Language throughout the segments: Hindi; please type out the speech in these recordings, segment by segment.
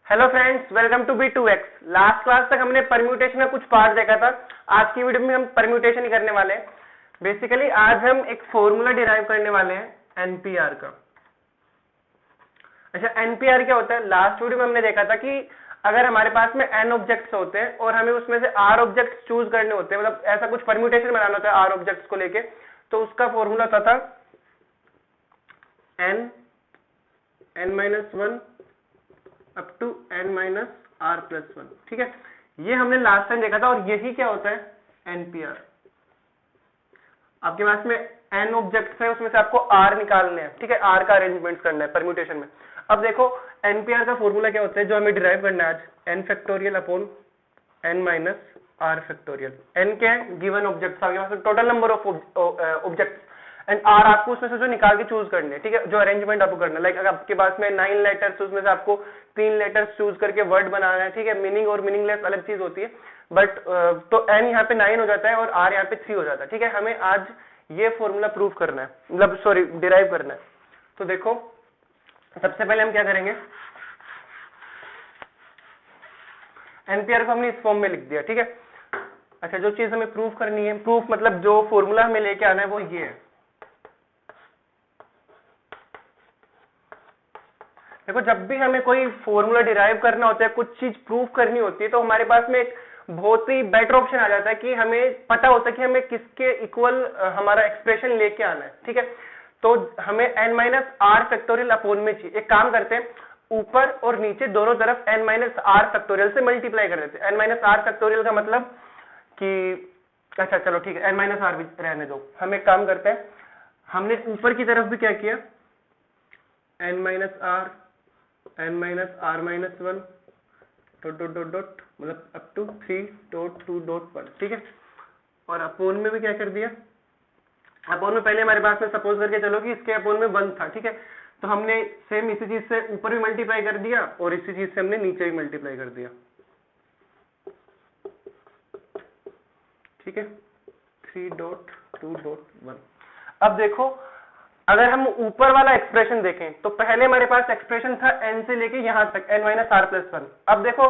Hello friends, welcome to B2X। Last class तक हमने परम्यूटेशन का कुछ पार्ट देखा था। आज की वीडियो में हम परम्यूटेशन ही करने वाले हैं। बेसिकली आज हम एक फॉर्मूला डिराइव करने वाले हैं एनपीआर का। अच्छा, एनपीआर क्या होता है? लास्ट वीडियो में हमने देखा था कि अगर हमारे पास में n ऑब्जेक्ट्स होते हैं और हमें उसमें से r ऑब्जेक्ट्स चूज करने होते हैं, मतलब ऐसा कुछ परम्यूटेशन बनाना होता है r ऑब्जेक्ट्स को लेके, तो उसका फॉर्मूला होता था n-1 अप टू n-r+1। ठीक है, ये हमने लास्ट टाइम देखा था और यही क्या होता है एनपीआर। आपके पास में n ऑब्जेक्ट्स है, उसमें से आपको r निकालने हैं। ठीक है, r का अरेंजमेंट करना है परम्यूटेशन में। अब देखो एनपीआर का फॉर्मूला क्या होता है जो हमें डिराइव करना है आज, n factorial upon n-r factorial. n क्या है? गिवन ऑब्जेक्ट्स, आपके पास total number of objects, and r आपको उसमें से जो निकाल के चूज करने हैं। ठीक है, जो अरेंजमेंट आपको करना है, लाइक अगर आपके पास में 9 लेटर्स, उसमें से आपको 3 लेटर्स चूज करके वर्ड बनाना है। ठीक है, मीनिंग और मीनिंगलेस अलग चीज होती है, बट तो n यहाँ पे 9 हो जाता है और r यहाँ पे 3 हो जाता है। ठीक है, हमें आज ये फॉर्मूला प्रूव करना है, मतलब सॉरी डिराइव करना है। तो देखो सबसे पहले हम क्या करेंगे, एनपीआर को हमने इस फॉर्म में लिख दिया। ठीक है, अच्छा जो चीज हमें प्रूफ करनी है, प्रूफ मतलब जो फॉर्मूला हमें लेके आना है वो ये है। देखो जब भी हमें कोई फॉर्मूला डिराइव करना होता है, कुछ चीज प्रूफ करनी होती है, तो हमारे पास में एक बहुत ही बेटर ऑप्शन आ जाता है कि हमें पता होता है कि हमें किसके इक्वल हमारा एक्सप्रेशन लेके आना है। ठीक है, तो हमें n-r फैक्टोरियल अपॉन में चाहिए। एक काम करते हैं, ऊपर और नीचे दोनों तरफ n-r फैक्टोरियल से मल्टीप्लाई कर देते हैं। n-r फैक्टोरियल का मतलब कि अच्छा चलो ठीक है, n-r भी रहने दो। हम एक काम करते हैं, हमने ऊपर की तरफ भी क्या किया, n-r n-r-1 dot dot dot dot, मतलब अप टू 3.2.1। ठीक है, और अपोन में भी क्या कर दिया, अपोन में पहले हमारे पास में सपोज करके चलो कि इसके अपोन में 1 था। ठीक है, तो हमने सेम इसी चीज से ऊपर भी मल्टीप्लाई कर दिया और इसी चीज से हमने नीचे भी मल्टीप्लाई कर दिया। ठीक है, 3.2.1। अब देखो अगर हम ऊपर वाला एक्सप्रेशन देखें तो पहले हमारे पास एक्सप्रेशन था n से लेके यहां तक n-r+1। अब देखो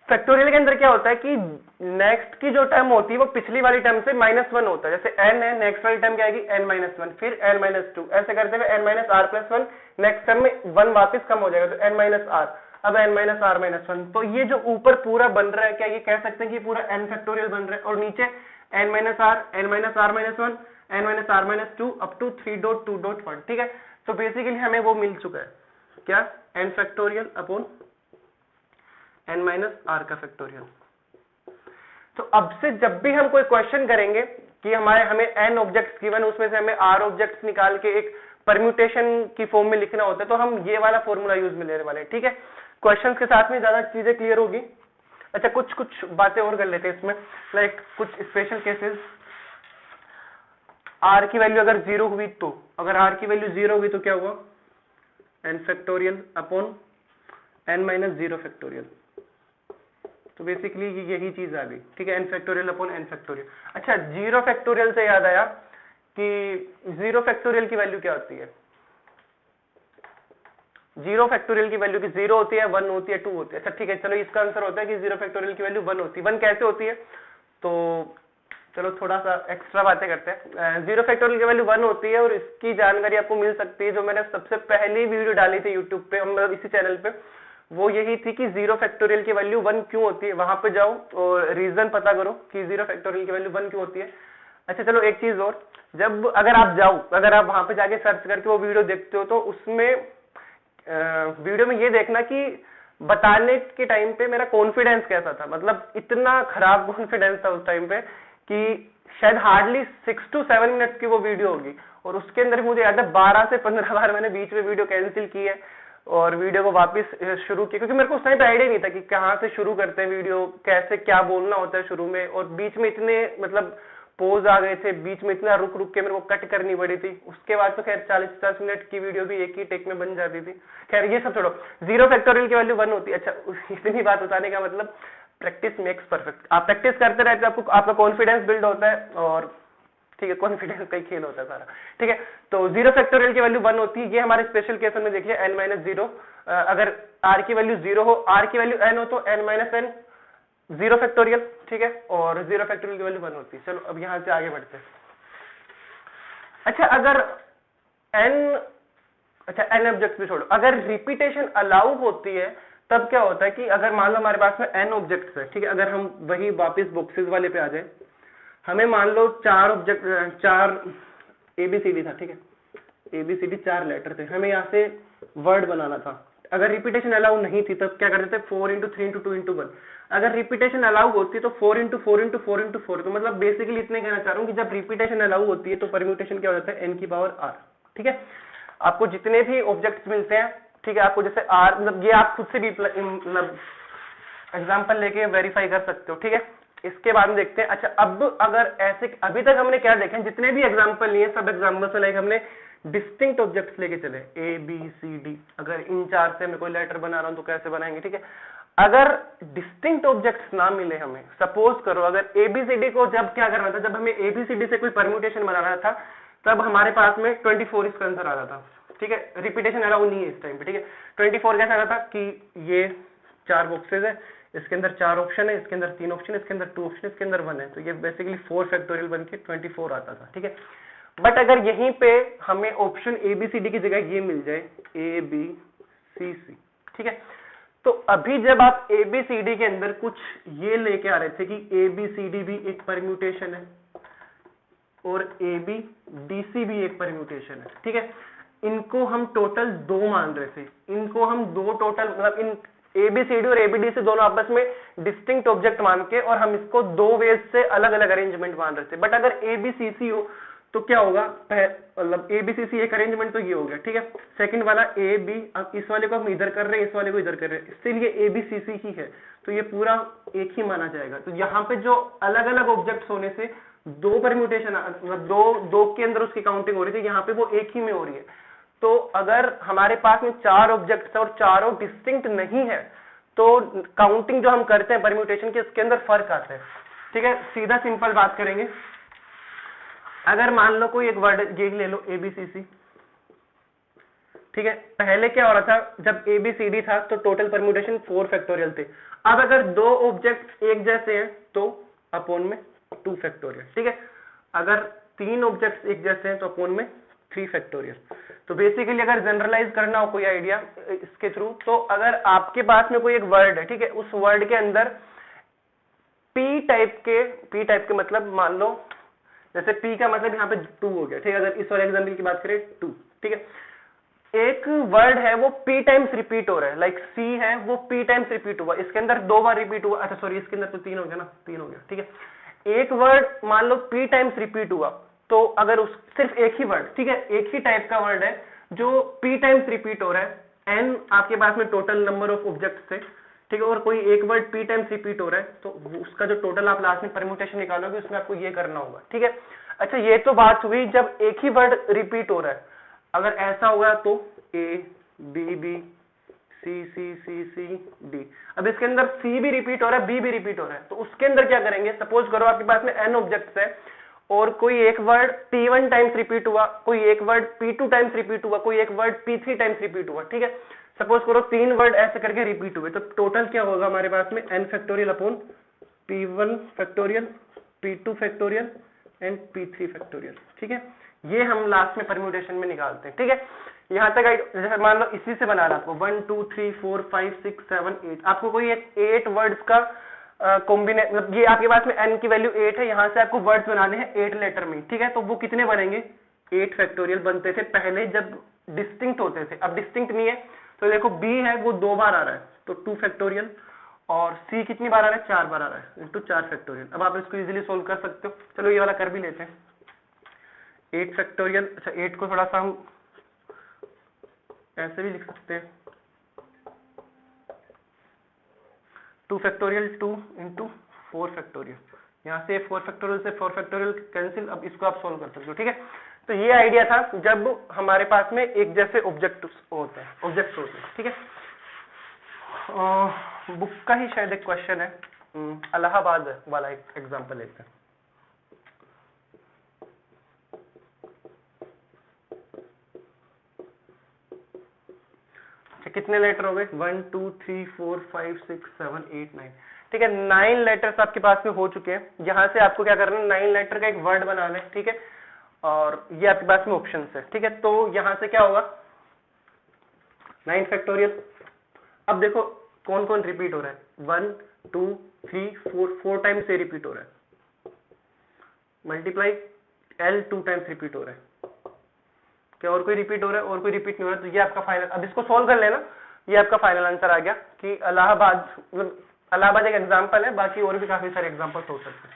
फैक्टोरियल के अंदर क्या होता है कि नेक्स्ट की जो टर्म होती है वो पिछली वाली टर्म से -1 होता है। जैसे n है, नेक्स्ट वाली टर्म क्या आएगी n-1, फिर n-2, ऐसे करते हुए n-r+1, नेक्स्ट टर्म में 1 वापस कम हो जाएगा तो n-r, अब n-r-1। तो ये जो ऊपर पूरा बन रहा है, क्या ये कह सकते हैं कि पूरा n फैक्टोरियल बन रहा है, और नीचे n-r, n-r-1, n-r-2 up to 3.2.1। ठीक है, तो बेसिकली हमें वो मिल चुका है, क्या, n फैक्टोरियल अपॉन n-r का फैक्टोरियल। तो अब से जब भी हम कोई क्वेश्चन करेंगे कि हमें n ऑब्जेक्ट्स गिवन, उसमें से हमें r ऑब्जेक्ट्स निकाल के एक परम्यूटेशन की फॉर्म में लिखना होता है, तो हम ये वाला फॉर्मूला यूज में लेने वाले हैं। ठीक है, क्वेश्चंस के साथ में ज्यादा चीजें क्लियर होगी। अच्छा कुछ बातें और कर लेते हैं इसमें, लाइक कुछ स्पेशल केसेस, r की वैल्यू अगर 0 हुई तो, अगर r की वैल्यू 0 हुई तो क्या हुआ, n factorial upon n-0 factorial. तो बेसिकली यही चीज आ गई। ठीक है, n factorial upon n factorial. अच्छा 0 फैक्टोरियल से याद आया कि 0 फैक्टोरियल की वैल्यू क्या होती है, 0 फैक्टोरियल की वैल्यू की 0 होती है, 1 होती है, 2 होती है। अच्छा ठीक है, चलो इसका आंसर होता है कि 0 फैक्टोरियल की वैल्यू 1 होती है। 1 कैसे होती है, तो चलो थोड़ा सा एक्स्ट्रा बातें करते हैं। 0 फैक्टोरियल की वैल्यू 1 होती है और इसकी जानकारी आपको मिल सकती है, जो मैंने सबसे पहली वीडियो डाली थी यूट्यूब पे, मतलब इसी चैनल पे, वो यही थी कि 0 फैक्टोरियल की वैल्यू 1 क्यों होती है। वहां पे जाओ और रीजन पता करो कि 0 फैक्टोरियल की वैल्यू 1 क्यों होती है। अच्छा चलो एक चीज और, जब अगर आप वहां पे जाके सर्च करके वो वीडियो देखते हो, तो उसमें वीडियो में ये देखना कि बताने के टाइम पे मेरा कॉन्फिडेंस कैसा था, मतलब इतना खराब कॉन्फिडेंस था उस टाइम पे कि शायद हार्डली 6 to 7 मिनट की वो वीडियो होगी, और उसके अंदर मुझे याद है 12 से 15 बार मैंने बीच में वीडियो कैंसिल की है और वीडियो को वापस शुरू किया, क्योंकि मेरे को उस टाइम पे आइडिया नहीं था कि कहाँ से शुरू करते हैं वीडियो, कैसे क्या बोलना होता है शुरू में, और बीच में इतने मतलब पोज आ गए थे, बीच में इतना रुक रुक के मेरे को कट करनी पड़ी थी। उसके बाद तो खैर 40-50 मिनट की वीडियो भी एक ही टेक में बन जाती थी। खैर ये सब छोड़ो, 0 फैक्टोरियल की वैल्यू 1 होती है। अच्छा इतनी बात बताने का मतलब प्रैक्टिस मेक्स परफेक्ट, आप प्रैक्टिस करते रहते आपको, आपका कॉन्फिडेंस बिल्ड होता है, और ठीक है कॉन्फिडेंस का ही खेल होता है सारा। ठीक है, तो 0 फैक्टोरियल की वैल्यू 1 होती है, ये हमारे स्पेशल केस में देखिए n-0 अगर r की वैल्यू 0 हो, r की वैल्यू n हो तो n माइनस एन 0 फैक्टोरियल, ठीक है, और 0 फैक्टोरियल की वैल्यू 1 होती है। चलो अब यहां से आगे बढ़ते हैं। अच्छा अगर n ऑब्जेक्ट्स भी छोड़ो, अगर रिपीटेशन अलाउ होती है तब क्या होता है कि अगर मान लो हमारे पास में n ऑब्जेक्ट्स है, ठीक है, अगर हम वही वापस बॉक्सेस वाले पे आ जाए, हमें मान लो 4 ABCD था, ठीक है, ABCD 4 लेटर थे, हमें यहाँ से वर्ड बनाना था। अगर रिपीटेशन अलाउ नहीं थी तब क्या करते थे, 4 × 3 × 2 × 1। अगर रिपीटेशन अलाउ होती है तो 4 × 4 × 4 × 4। तो मतलब बेसिकली इतने कहना चाह रहा हूँ कि जब रिपीटेशन अलाउ होती है तो परम्यूटेशन क्या हो जाता है, n की पावर r, ठीक है। आपको जितने भी ऑब्जेक्ट्स मिलते हैं, ठीक है, आपको जैसे r, मतलब ये आप खुद से भी मतलब एग्जांपल लेके वेरीफाई कर सकते हो, ठीक है। इसके बाद में देखते हैं। अच्छा अब अगर ऐसे, अभी तक हमने क्या देखे, जितने भी एग्जांपल लिए सब एग्जांपल से लाइक हमने डिस्टिंक्ट ऑब्जेक्ट्स लेके चले, A B C D। अगर इन 4 से मैं कोई लेटर बना रहा हूं तो कैसे बनाएंगे, ठीक है। अगर डिस्टिंक्ट ऑब्जेक्ट्स ना मिले हमें, सपोज करो अगर ABCD को जब क्या करना था, जब हमें ABCD से कोई परम्यूटेशन बनाना था तब हमारे पास में 24 इसका आंसर आ रहा था, ठीक है। रिपीटेशन अलाउ नहीं है इस टाइम पे, ठीक है। 24 कैसा आ रहा था कि ये 4 बॉक्सेस है, इसके अंदर 4 ऑप्शन है, इसके अंदर 3 ऑप्शन है, इसके अंदर 2 ऑप्शन, इसके अंदर 1 है, तो ये बेसिकली 4 फैक्टोरियल बन के 24 आता था, ठीक है। बट अगर यहीं पे हमें ऑप्शन ABCD की जगह ये मिल जाए ABCC, ठीक है, तो अभी जब आप ABCD के अंदर कुछ ये लेके आ रहे थे कि ABCD भी एक परम्यूटेशन है और ABDC भी एक परम्यूटेशन है, ठीक है। इनको हम टोटल 2 मान रहे थे, इनको हम 2 टोटल, मतलब इन ABCD और ABDC दोनों आपस में डिस्टिंक्ट ऑब्जेक्ट मान के, और हम इसको 2 वेज से अलग अलग अरेंजमेंट मान रहे थे। बट अगर ABCC हो तो क्या होगा, मतलब ABCC एक अरेंजमेंट तो ये हो गया, ठीक है। सेकंड वाला AB, अब इस वाले को हम इधर कर रहे हैं, इस वाले को इधर कर रहे हैं, इसलिए ये ABCC ही है, तो ये पूरा एक ही माना जाएगा। तो यहाँ पे जो अलग अलग ऑब्जेक्ट्स होने से 2 परम्यूटेशन, मतलब दो के अंदर उसकी काउंटिंग हो रही थी, यहाँ पे वो एक ही में हो रही है। तो अगर हमारे पास में 4 ऑब्जेक्ट्स है और चारों डिस्टिंक्ट नहीं है तो काउंटिंग जो हम करते हैं परम्यूटेशन के, इसके अंदर फर्क आता है, ठीक है। सीधा सिंपल बात करेंगे, अगर मान लो कोई एक वर्ड ये ले लो ABCC, ठीक है। पहले क्या हो रहा था, जब ABCD था तो टोटल परम्यूटेशन 4 फैक्टोरियल थे। अब अगर 2 ऑब्जेक्ट्स एक जैसे हैं तो अपोन में 2 फैक्टोरियल, ठीक है। अगर 3 ऑब्जेक्ट्स एक जैसे हैं तो अपोन में 3 फैक्टोरियल। तो बेसिकली अगर जनरलाइज करना हो कोई आइडिया इसके थ्रू, तो अगर आपके पास में कोई एक वर्ड है, ठीक है, उस वर्ड के अंदर P टाइप के मतलब मान लो, जैसे P का मतलब यहाँ पे 2 हो गया, ठीक है। अगर इस वाले एग्जाम्पल की बात करें 2, ठीक है। एक वर्ड है वो P टाइम्स रिपीट हो रहा है, लाइक C है वो P टाइम्स रिपीट हुआ, इसके अंदर 2 बार रिपीट हुआ, अच्छा सॉरी इसके अंदर तो 3 हो गया ना, 3 हो गया, ठीक है। एक वर्ड मान लो P टाइम्स रिपीट हुआ, तो अगर उस सिर्फ एक ही वर्ड, ठीक है, एक ही टाइप का वर्ड है जो P टाइम्स रिपीट हो रहा है, n आपके पास में टोटल नंबर ऑफ ऑब्जेक्ट्स है, ठीक है, और कोई एक वर्ड P टाइम्स रिपीट हो रहा है, तो उसका जो टोटल आप लास्ट में परम्यूटेशन निकालोगे उसमें आपको ये करना होगा, ठीक है। अच्छा ये तो बात हुई जब एक ही वर्ड रिपीट हो रहा है। अगर ऐसा होगा तो A B B C C C C D, अब इसके अंदर C भी रिपीट हो रहा है, B भी रिपीट हो रहा है, तो उसके अंदर क्या करेंगे, सपोज करो आपके पास में n ऑब्जेक्ट्स है और कोई एक वर्ड P1 टाइम्स रिपीट हुआ, कोई एक वर्ड P2 टाइम्स रिपीट हुआ, कोई एक वर्ड P3 टाइम्स रिपीट हुआ, ठीक है। सपोज करो 3 वर्ड ऐसे करके रिपीट हुए, तो टोटल क्या होगा हमारे पास में n factorial upon P1 factorial, P2 factorial and P3 factorial, ठीक है। ये हम लास्ट में परम्यूटेशन में निकालते हैं, ठीक है। यहां तक जैसे मान लो इसी से बना रहा आपको 1 2 3 4 5 6 7 8, आपको कोई एक 8 वर्ड्स का कॉम्बिनेशन, मतलब ये आपके पास में n की वैल्यू 8 है, यहां से आपको वर्ड्स बनाने हैं 8 लेटर में, ठीक है। तो वो कितने बनेंगे, 8 फैक्टोरियल बनते थे पहले जब डिस्टिंक्ट होते थे, अब डिस्टिंक्ट नहीं है, तो देखो B है वो 2 बार आ रहा है, तो 2 फैक्टोरियल, और C कितनी बार आ रहा है, 4 बार आ रहा है, इंटू 4 फैक्टोरियल। अब आप इसको इजीली सोल्व कर सकते हो, चलो ये वाला कर भी लेते हैं, 8 फैक्टोरियल। अच्छा 8 को थोड़ा सा हम ऐसे भी लिख सकते हैं, 2 फैक्टोरियल 2 इंटू 4 फैक्टोरियल, यहाँ से 4 फैक्टोरियल से 4 फैक्टोरियल कैंसिल, अब इसको आप सोल्व कर सकते हो, ठीक है। तो ये आइडिया था जब हमारे पास में एक जैसे ऑब्जेक्ट होते हैं, ठीक है। बुक का ही शायद एक क्वेश्चन है, इलाहाबाद वाला एक एग्जांपल लेते हैं। कितने लेटर हो गए 1 2 3 4 5 6 7 8 9, ठीक है 9 लेटर्स आपके पास में हो चुके हैं। यहां से आपको क्या करना है 9 लेटर का एक वर्ड बनाना है, ठीक है, और ये आपके पास में ऑप्शन है, ठीक है। तो यहां से क्या होगा 9 फैक्टोरियल। अब देखो कौन कौन रिपीट हो रहा है 1 2 3 4 टाइम्स से रिपीट हो रहा है, मल्टीप्लाई L 2 टाइम्स रिपीट हो रहा है, क्या और कोई रिपीट हो रहा है, और कोई रिपीट नहीं हो रहा, तो ये आपका फाइनल। अब इसको सोल्व कर लेना, ये आपका फाइनल आंसर आ गया कि इलाहाबाद, मतलब इलाहाबाद एक एग्जांपल है, बाकी और भी काफी सारे एग्जांपल्स हो सकते हैं।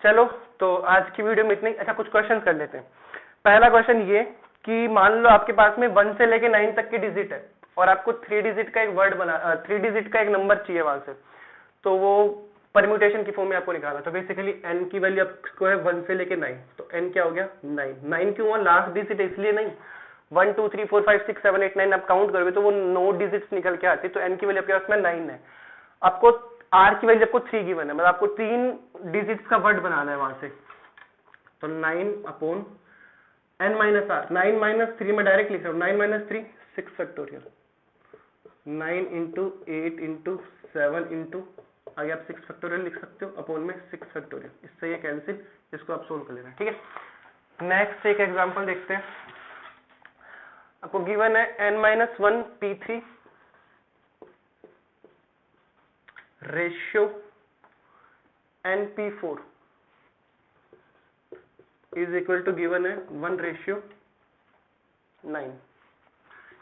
चलो तो आज की वीडियो में इतनी। अच्छा कुछ क्वेश्चन कर लेते हैं। पहला क्वेश्चन ये कि मान लो आपके पास में 1 से लेके 9 तक की डिजिट है और आपको 3 डिजिट का एक वर्ड बना 3 डिजिट का एक नंबर चाहिए वहां से, तो वो परम्यूटेशन की फॉर्म में आपको निकालना। तो बेसिकली n की वैल्यू आपको है 1 से लेके 9, तो n क्या हो गया 9। 9 क्यों हुआ, लास्ट डिजिट इसलिए नहीं, 1 2 3 4 5 6 7 8 9 आप काउंट करोगे तो वो 9 डिजिट्स निकल के आती है, तो n की वैल्यू आपके पास में 9 है। आपको r की वैल्यू आपको 3 गिवन है, मतलब आपको 3 डिजिट्स का वर्ड बनाना है वहां से, तो 9 upon n minus r। 9 minus 3 में डायरेक्ट लिख रहा हूँ, 9 minus 3 6 factorial, 9 into 8 into 7 into आगे आप 6 फैक्टोरियल लिख सकते हो, अपॉन में 6 फैक्टोरियल, इससे ये कैंसिल, इसको आप सोल्व कर लेना, ठीक है। नेक्स्ट एक एग्जांपल देखते हैं। आपको गिवन है n-1 p3 ratio np4 is equal to given है 1:9,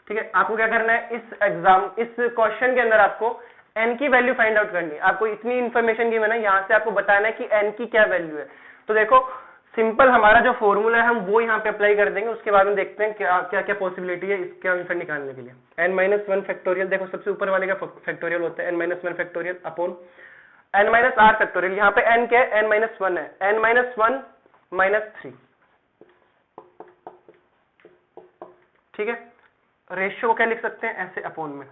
ठीक है। आपको क्या करना है इस क्वेश्चन के अंदर आपको n की वैल्यू फाइंड आउट करनी है। आपको इतनी इंफॉर्मेशन गिवन है, यहां से आपको बताना है कि n की क्या वैल्यू है। तो देखो सिंपल हमारा जो फॉर्मूला है हम वो यहाँ पे अप्लाई कर देंगे, उसके बाद में देखते हैं क्या क्या क्या पॉसिबिलिटी है इसके आंसर निकालने के लिए। n-1 फैक्टोरियल, देखो सबसे ऊपर वाले का फैक्टोरियल होता है n-1 factorial upon n-r factorial. यहाँ पे n क्या है n-1 है, n-1 -3, ठीक है। रेशियो को क्या लिख सकते हैं ऐसे अपॉन में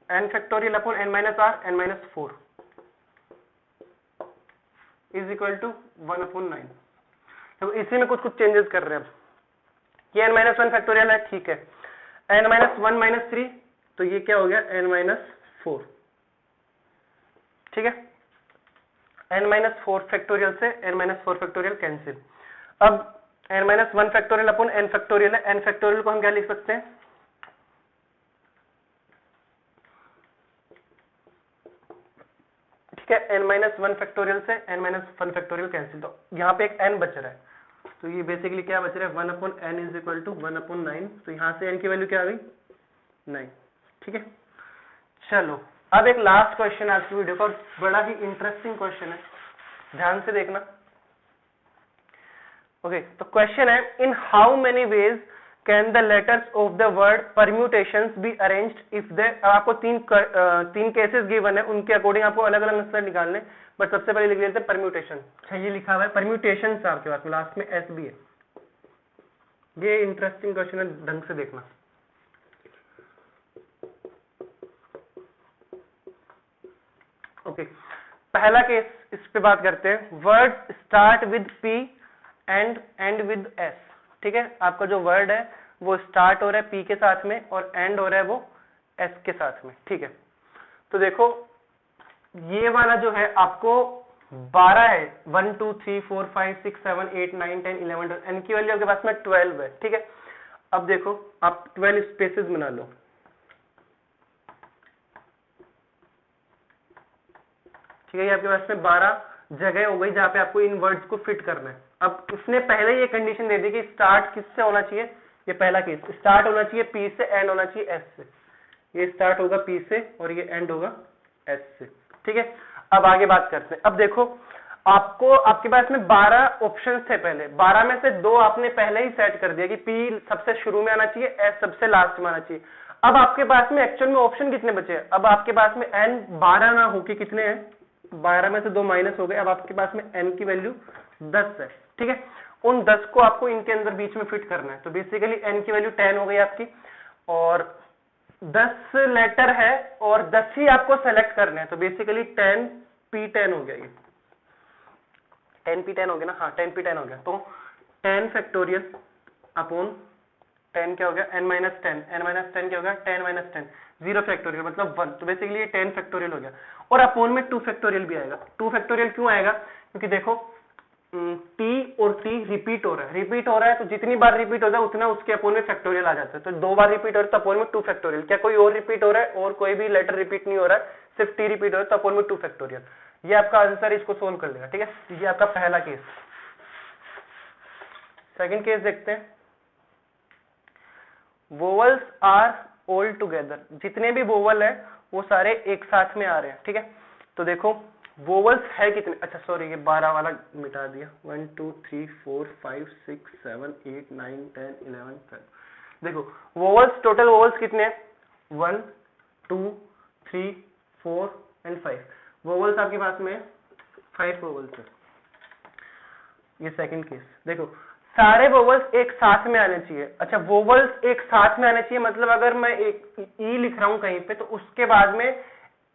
n factorial upon n-r n-4 is equal to 1/9। तो इसी में कुछ चेंजेस कर रहे हैं अब। ये n-1 फैक्टोरियल है, ठीक है, n-1 -3, तो ये क्या हो गया n-4, ठीक है। n-4 फैक्टोरियल से n-4 फैक्टोरियल कैंसिल। अब n-1 factorial upon n factorial है, n फैक्टोरियल को हम क्या लिख सकते हैं ठीक है, n-1 फैक्टोरियल से n-1 फैक्टोरियल कैंसिल, तो यहाँ पे एक n बच रहा है, तो ये बेसिकली क्या बच रहा है 1/n इज इक्वल टू 1/9, तो यहाँ से n की वैल्यू क्या आ गई 9, ठीक है। चलो अब एक लास्ट क्वेश्चन आज की वीडियो का, बड़ा ही इंटरेस्टिंग क्वेश्चन है, ध्यान से देखना। ओके, तो क्वेश्चन है in how many ways can the letters of the word permutations be arranged if they. आपको तीन केसेस गिवन है, उनके अकॉर्डिंग आपको अलग अलग आंसर निकालने, बट सबसे पहले लिख लेते हैं परम्यूटेशन। अच्छा ये लिखा हुआ है परम्यूटेशंस आपके पास में, लास्ट में एस भी है। ये इंटरेस्टिंग क्वेश्चन है, ढंग से देखना। ओके, पहला केस इस पे बात करते हैं। Word start with P and and with S, ठीक है। आपका जो वर्ड है वो स्टार्ट हो रहा है पी के साथ में और एंड हो रहा है वो एस के साथ में, ठीक है। तो देखो ये वाला जो है आपको 12 है, 1 2 3 4 5 6 7 8 9 10 11 एन की वैल्यू आपके पास में 12 है, ठीक है। अब देखो आप 12 स्पेसेस बना लो, ठीक है। ये आपके पास में 12 जगह हो गई जहां पे आपको इन वर्ड्स को फिट करना है। अब उसने पहले ये कंडीशन दे दी कि स्टार्ट किससे होना चाहिए, ये पहला केस, स्टार्ट होना चाहिए पी से, एंड होना चाहिए एस से। ये स्टार्ट होगा पी से और ये एंड होगा एस से, ठीक है। अब आगे बात करते हैं। अब देखो आपको आपके पास में 12 ऑप्शंस थे पहले, 12 में से 2 आपने पहले ही सेट कर दिया कि पी सबसे शुरू में आना चाहिए, एस सबसे लास्ट में आना चाहिए। अब आपके पास में एक्चुअल में ऑप्शन कितने बचे हैं, अब आपके पास में एन 12 ना होके कितने हैं, 12 में से 2 माइनस हो गए, अब आपके पास में n की वैल्यू 10 है, ठीक है। उन 10 को आपको इनके अंदर बीच में फिट करना है, तो बेसिकली n की वैल्यू 10 हो गई आपकी, और 10 लेटर है और 10 ही आपको सेलेक्ट करना है, तो बेसिकली 10p10 हो गया, ये 10p10 हो गया ना, हाँ 10p10 हो गया। तो 10 फैक्टोरियल अपॉन 10 क्या हो गया n minus ten, n minus ten क्या हो गया 10 माइनस 10, 0 फैक्टोरियल मतलब 1, तो बेसिकली ये 10 फैक्टोरियल हो गया। और अपोन में 2 फैक्टोरियल भी आएगा। 2 फैक्टोरियल क्यों आएगा? क्योंकि देखो t और t रिपीट हो रहा है तो जितनी बार रिपीट हो जाए उतना उसके अपोन में फैक्टोरियल आ जाता है। तो 2 बार रिपीट हो रहा है तो अपोन में 2 फैक्टोरियल। क्या कोई और रिपीट हो रहा है? और कोई भी लेटर रिपीट नहीं हो रहा है, सिर्फ t रिपीट हो रहा है तो अपोन में 2 फैक्टोरियल। ये आपका आंसर, इसको सोल्व कर लेगा। ठीक है, ये आपका पहला केस। सेकंड केस देखते हैं। वोवल्स आर ऑल टुगेदर, जितने भी वोवल है वो सारे एक साथ में आ रहे हैं। ठीक है, तो देखो वोवल्स है कितने, अच्छा सॉरी ये 12 वाला मिटा दिया, 1 2 3 4 5 6 7 8 9 10 11 12। देखो वोवल्स, टोटल वोवल्स कितने हैं? 1 2 3 4 एंड 5 वोवल्स आपके पास में 5 वोवल्स है। ये सेकंड केस। देखो सारे वोवल्स एक साथ में आने चाहिए। अच्छा वोवल्स एक साथ में आने चाहिए मतलब अगर मैं एक ई लिख रहा हूं कहीं पे तो उसके बाद में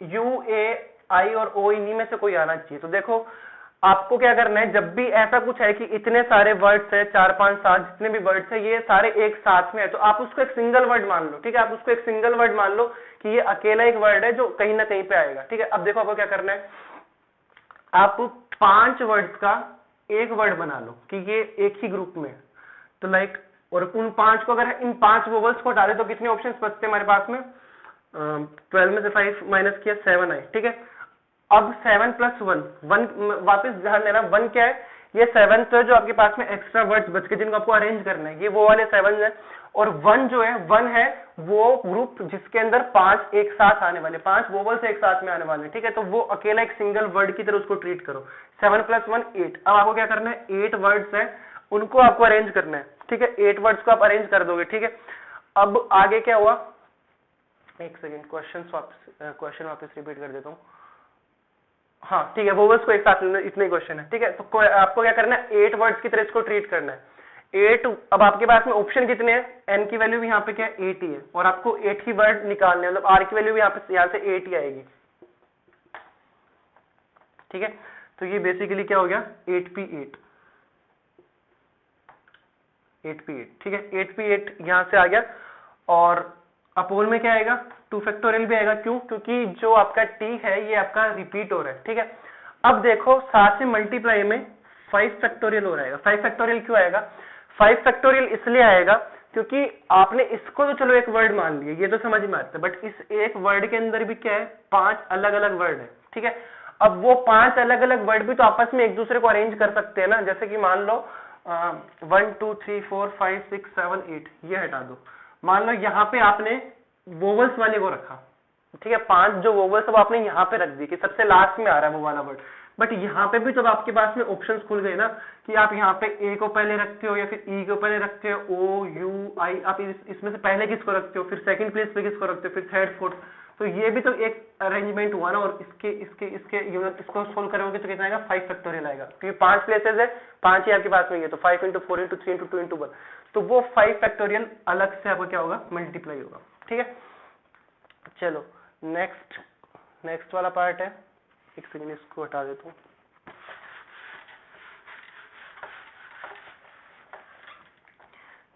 यू ए आई और ओ इन्हीं में से कोई आना चाहिए। तो देखो आपको क्या करना है, जब भी ऐसा कुछ है कि इतने सारे वर्ड्स है 4 5 7 जितने भी वर्ड्स है ये सारे एक साथ में है तो आप उसको एक सिंगल वर्ड मान लो। ठीक है, आप उसको एक सिंगल वर्ड मान लो कि ये अकेला एक वर्ड है जो कहीं ना कहीं पे आएगा। ठीक है, अब देखो आपको क्या करना है, आप 5 वर्ड्स का एक वर्ड बना लो कि ये एक ही ग्रुप में। तो लाइक, और उन 5 को अगर इन 5 वोवल्स को हटा दे तो कितने ऑप्शंस बचते हैं हमारे पास में? 12 में से 5 माइनस किया 7 आए। ठीक है, अब 7 प्लस 1, वापस ध्यान देना 1 क्या है? ये 7 तो है जो आपके पास में एक्स्ट्रा वर्ड्स बच के जिनको आपको अरेंज करना है, ये वो वाले 7 है। और 1 जो है 1 है वो ग्रुप जिसके अंदर 5 एक साथ आने वाले, 5 वोवल्स एक साथ में आने वाले। ठीक है, तो वो अकेला एक सिंगल वर्ड की तरह उसको ट्रीट करो। 7 प्लस 1 8। अब आपको क्या करना है, 8 वर्ड्स है उनको आपको अरेंज करना है। ठीक है, 8 वर्ड्स को आप अरेंज कर दोगे। ठीक है, अब आगे क्या हुआ, एक सेकेंड, क्वेश्चन वापस रिपीट कर देता हूँ। हाँ ठीक है, वोवल्स को एक साथ इतने क्वेश्चन है। ठीक है, तो आपको क्या करना है, 8 वर्ड्स की तरह इसको ट्रीट करना है। 8, अब आपके पास में ऑप्शन कितने हैं? n की वैल्यू भी यहाँ पे क्या है 8 ही है और आपको 8 ही वर्ड निकालने हैं, मतलब r की वैल्यू भी यहाँ से 8 ही आएगी। ठीक है, तो ये बेसिकली क्या हो गया 8p8। ठीक है, 8p8 यहां से आ गया और अपोल में क्या आएगा 2 फैक्टोरियल भी आएगा। क्यों? क्योंकि जो आपका t है ये आपका रिपीट हो रहा है। ठीक है, अब देखो 7 से मल्टीप्लाई में 5 फैक्टोरियल हो रहेगा। 5 फैक्टोरियल क्यों आएगा? 5 फैक्टोरियल इसलिए आएगा क्योंकि आपने इसको तो चलो एक वर्ड मान लिया, ये तो समझ में आता है, बट इस एक वर्ड के अंदर भी क्या है 5 अलग अलग वर्ड है। ठीक है, अब वो 5 अलग अलग वर्ड भी तो आपस में एक दूसरे को अरेंज कर सकते हैं ना। जैसे कि मान लो 1 2 3 4 5 6 7 8 ये हटा दो, मान लो यहाँ पे आपने वोवल्स वाले को रखा। ठीक है, 5 जो वोवल्स अब आपने यहाँ पे रख दी कि सबसे लास्ट में आ रहा है वो वाला वर्ड, बट यहाँ पे भी तो आपके पास में ऑप्शंस खुल गए ना कि आप यहाँ पे ए को पहले रखते हो या फिर ई को पहले रखते हो, ओ यू आई, आप इसमें से पहले किसको रखते हो, फिर सेकंड प्लेस पे किसको रखते हो, फिर थर्ड फोर्थ। तो ये भी तो एक अरेंजमेंट हुआ ना। और इसके यूनिट इसको सोल्व करोगे तो कितना आएगा 5 फैक्टोरियल आएगा क्योंकि 5 प्लेसेस है, 5 ही आपके पास में है तो 5 × 4 × 3 × 2 × 1, तो वो 5 फैक्टोरियल अलग से आपका क्या होगा मल्टीप्लाई होगा। ठीक है, चलो नेक्स्ट वाला पार्ट है, एक सेकंड इसको हटा देता हूँ।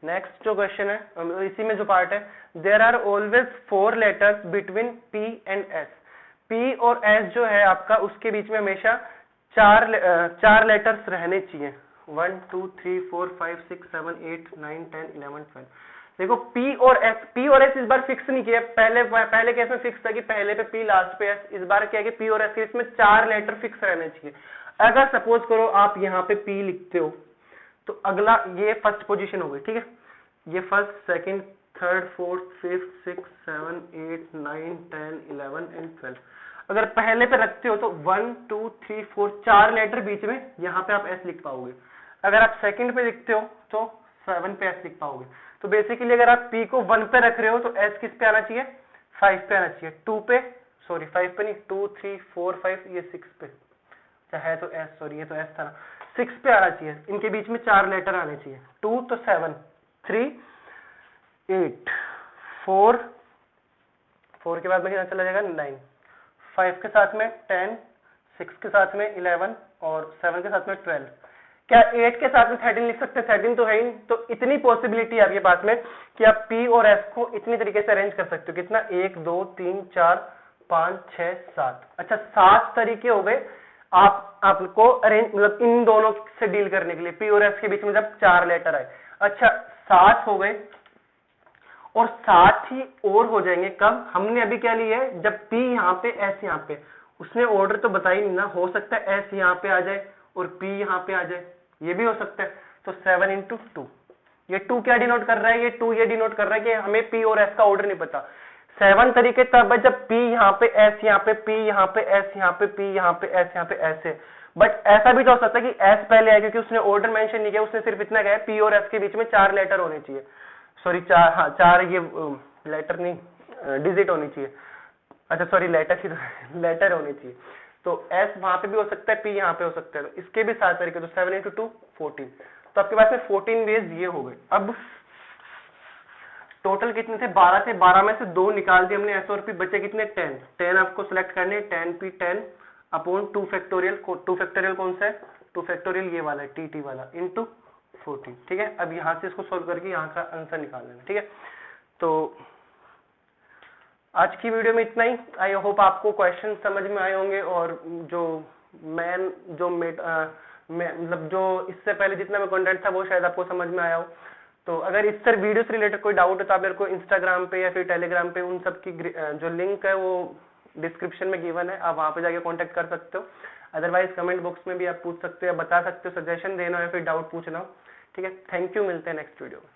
नेक्स्ट जो क्वेश्चन है इसी में जो पार्ट है, there are always 4 letters between P and S। P और S जो है आपका उसके बीच में हमेशा 4 लेटर्स रहने चाहिए। 1 2 3 4 5 6 7 8 9 10 11 12। देखो P और S इस बार फिक्स नहीं किया, पहले केस में फिक्स था कि पहले पे P लास्ट पे S। इस बार क्या है कि P और S के इसमें 4 लेटर फिक्स रहने चाहिए। अगर सपोज करो आप यहाँ पे P लिखते हो तो अगला ये फर्स्ट पोजीशन हो गई। ठीक है, ये first second third fourth fifth 6 7 8 9 10 11 and 12। अगर पहले पे रखते हो तो 1 2 3 4 4 लेटर बीच में, यहाँ पे आप S लिख पाओगे। अगर आप सेकंड पे लिखते हो तो 7 पे S लिख पाओगे। तो बेसिकली अगर आप P को 1 पे रख रहे हो तो S किस पे आना चाहिए 5 पे आना चाहिए, 2 पे सॉरी 5 पे नहीं 2 3 4 5 ये 6 पे है तो S, सॉरी ये तो S था ना, 6 पे आना चाहिए। इनके बीच में 4 लेटर आने चाहिए, 2 तो 7 3 8 4 के बाद में कितना चला जाएगा 9, 5 के साथ में 10, 6 के साथ में 11 और 7 के साथ में 12। क्या 8 के साथ में 13 लिख सकते हैं? 13 तो है ही नहीं, तो इतनी पॉसिबिलिटी है आपके पास में कि आप P और S को इतनी तरीके से अरेंज कर सकते हो। कितना? 1 2 3 4 5 6 7। अच्छा 7 तरीके हो गए आपको अरेंज, मतलब इन दोनों से डील करने के लिए, P और S के बीच में जब 4 लेटर आए। अच्छा 7 हो गए, और 7 ही और हो जाएंगे कब? हमने अभी क्या लिया है, जब P यहाँ पे S यहाँ पे, उसने ऑर्डर तो बताई नहीं ना, हो सकता है S यहाँ पे आ जाए और P यहाँ पे आ जाए, ये भी हो सकता है। तो 7 × 2, ये 2 क्या डिनोट कर रहा है? ये 2 ये डिनोट कर रहा है कि हमें P और S का ऑर्डर नहीं पता। 7 तरीके तब है जब P यहाँ पे S यहाँ पे P यहाँ पे S यहाँ पे P यहाँ पे S यहाँ पे S है। बट ऐसा भी तो हो सकता है कि S पहले आए, क्योंकि उसने ऑर्डर मेंशन नहीं किया, उसने सिर्फ इतना कहा P और S के बीच में 4 लेटर होने चाहिए, सॉरी 4, हाँ 4 ये लेटर नहीं डिजिट होनी चाहिए। अच्छा सॉरी लेटर ही लेटर होनी चाहिए। तो S वहां पे भी हो सकता है, P यहाँ पे हो सकता है, तो इसके भी 7 तरीके, तो 7 × 2 14। तो आपके पास में 14 वेज ये हो गए। अब टोटल कितने थे? 12 थे, 12 में से 2 निकाल दिए हमने S और P, बचे कितने? 10। 10 आपको सिलेक्ट करने, 10P 10 अपॉन 2 फैक्टोरियल। 2 फैक्टोरियल कौन सा है? 2 फैक्टोरियल ये वाला है, TT वाला, इंटू 14। ठीक है, अब यहां से इसको सोल्व करके यहाँ का आंसर निकाल लेना। ठीक है, तो आज की वीडियो में इतना ही। आई होप आपको क्वेश्चन समझ में आए होंगे, और जो मतलब जो इससे पहले जितना मैं कंटेंट था वो शायद आपको समझ में आया हो। तो अगर इस सर वीडियो से रिलेटेड कोई डाउट है तो आप मेरे को इंस्टाग्राम पे या फिर टेलीग्राम पे, उन सब की जो लिंक है वो डिस्क्रिप्शन में गिवन है, आप वहां पे जाके कांटेक्ट कर सकते हो। अदरवाइज कमेंट बॉक्स में भी आप पूछ सकते हो, या बता सकते हो, सजेशन देना हो या फिर डाउट पूछना हो। ठीक है, थैंक यू, मिलते हैं नेक्स्ट वीडियो में।